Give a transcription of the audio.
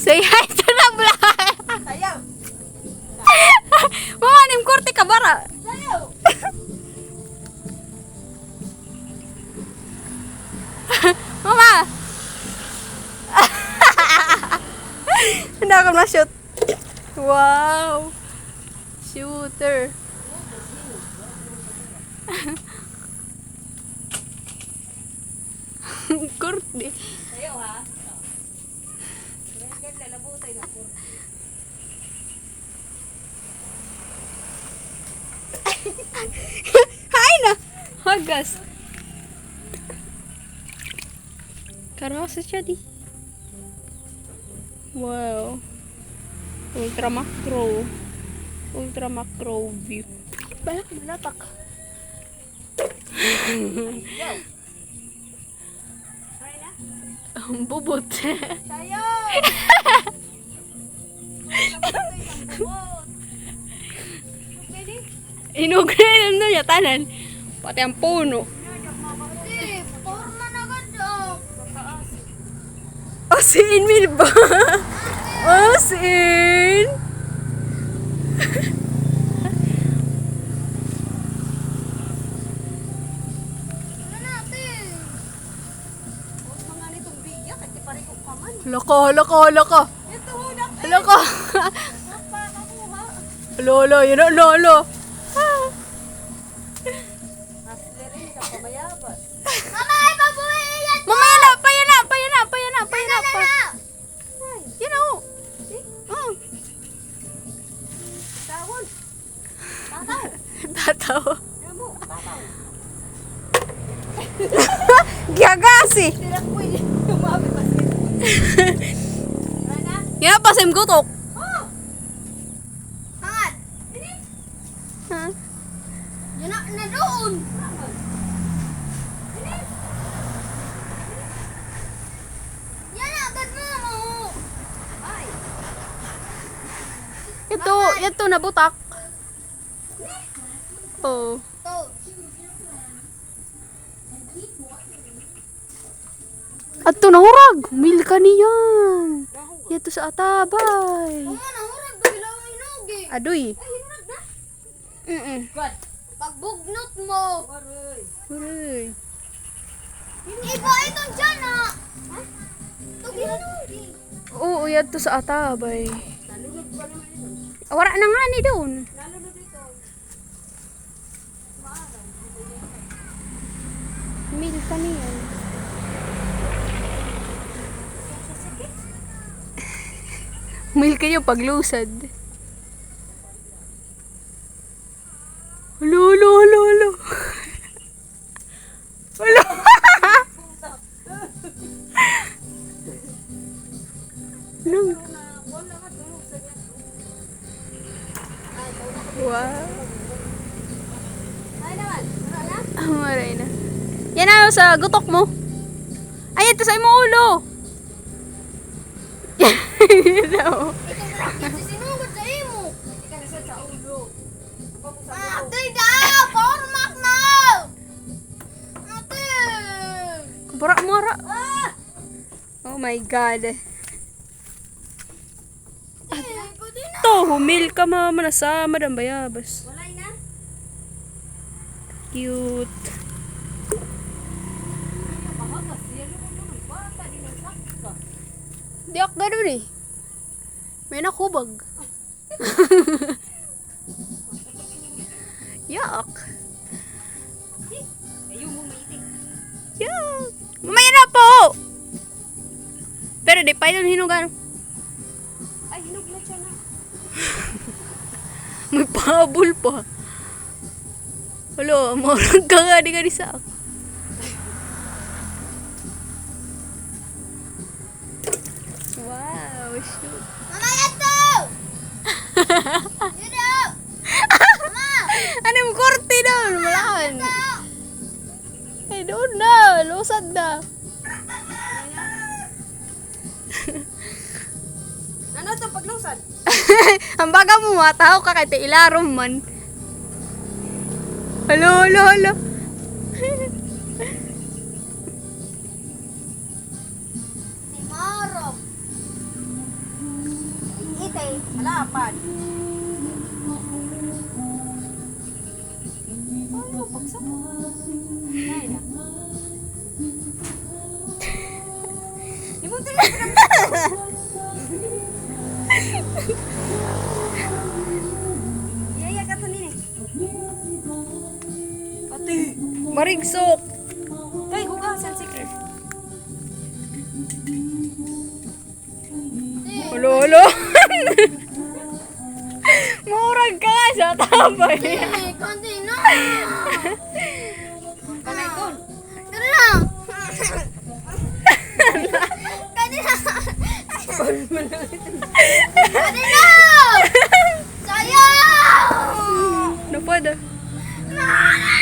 Say hi to the vlog. Sayaw. Mama, nim korte ka bara. Sayaw. Mama. Hindi ako na-shoot. Wow. Shooter. Korte. Sayaw ha. Kaya lalabutay na ko. Hay na. Hagas. Karasa siya di. Wow. Ultra macro. Ultra macro view. Balak malapak. Ang bubot. Sayaw. Inugrin na niya tanan. Pati ang puno. Forma na ganda. Osin min ba? Osin. Ano natin? Huwag mga nitong biyak at ipariko ka man. Loko, loko, loko. Ito hunak. Loko. Napakakuha. Lolo, yun o, lolo. Naslerin sa pamayabas. Mama, ay babuhay yan! Mamaya na, paya na, paya na, paya na, paya na. Yun o. Oh. Tawon. Tataw. Tataw. Amo, tataw. Giyagasi. Hindi na pwede tumabi pa sila. Rana? Yan pa sim gutok. Oh! Hangat! Ini? Ha? Yan na doon! Yan na, agad mo! Ay! Ito nabutak. Oh. Ito. Ato nahurag. Mil ka niyan. Yato sa atabay. Mama, nahurag ba bilang inugi? Adoy. Ay, hinurag na. Bad! Pagbugnot mo! Waroy! Uray. Iba itong dyan, ha? Ha? Ito ginugi. Oo, yato sa atabay. Nalunod pa naman ito. Wala na nga ni doon. Nalunod ito. Mil ka niyan. Mil ka niyo paglusad. Hulo, hulo, hulo, hulo. Hulo. Nung. Wala ka tulog sa niya. Wow. Ay naman! Wala na? Ah, maray na. Yan na sa gutok mo. Ay, ito sa imo ulo. Yan na, oh. Kasi sinugod sa imo. Hindi ka nasa sa ulo. Ate, daw! Pormak na! Ate! Kubara, mara. Ah! Oh my God. Pwede na. To, humil ka mama na sa Madam Bayabas. Walay na? Cute. Nakahagas. Yan yung naman. Bata, di nagsaka. Di ako ganun eh. May nakubag. Yuck. Ayaw mo maitik. Yuck. Mamaya na po! Pero di pa ito hinugan. Ay, hinog na siya na. May pahabol pa. Wala, marang ka nga di ka di sa ako. Wow, shoot. Mama, yato! Yun daw! Mama! Ano yung korte doon? Malakan. Eh, doon na. Lusad na. Ano ito paglusad? Ang baga mo, tao ka kahit ilarom man. Halo, halo, halo. Ni Maro. Malapad. Ano pagsak? Ay na. Di mo tingnan Yaya ka to nini. Ate. Marigsok. Kay hugasan si Claire. Ulo. Murag ka nga sa tabay. Kunti na. Kanay kon. Tara na. Kanina. Kanina. Sayang. Ano pwede? Nana.